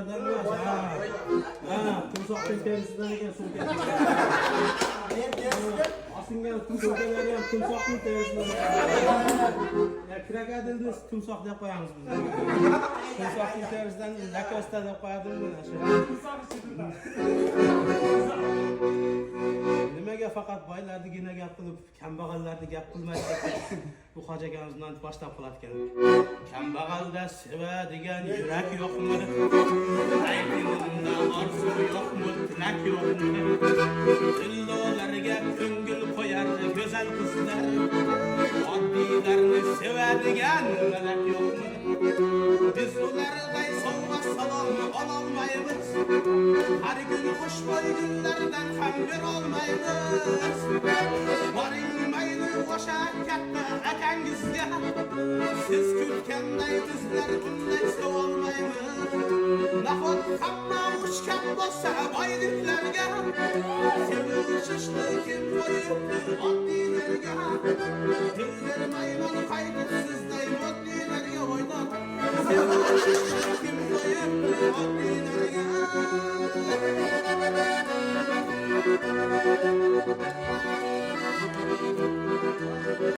terisilerden mi? Timsohning terisidan ekan sumka. Osingan sumkalar ham timsohning terisidan. Krokodilni timsoh deb qo'yamiz biz. Timsohning terisidan lakosta deb qo'yadim mana shu. Nimaga faqat boylarnigina gap qilib, kambag'allarni gap qilmaysiz? Bu hoji akamiz bilan boshlab qo'yatgan. Kambag'alda sevadigan yurak yo'qmi? Aytilunda orzu yo'qmi? Tilak yo'qmi? Dillolarga ko'ngil qo'yar go'zal qizlar. Oddiylarni sevadigan malak yo'qmi? Biz ularday sovg'a salom ololmaymiz. Har kun xushbo'y gullardan ham berolmaymiz. Boring mayli o'sha katta akangizga. Siz kutganday bizlar bunday sevolmaymiz. Nahot hamma ushkab bo'lsa boyliklarga. Sevishishni kim qo'yibdi oddiylarga?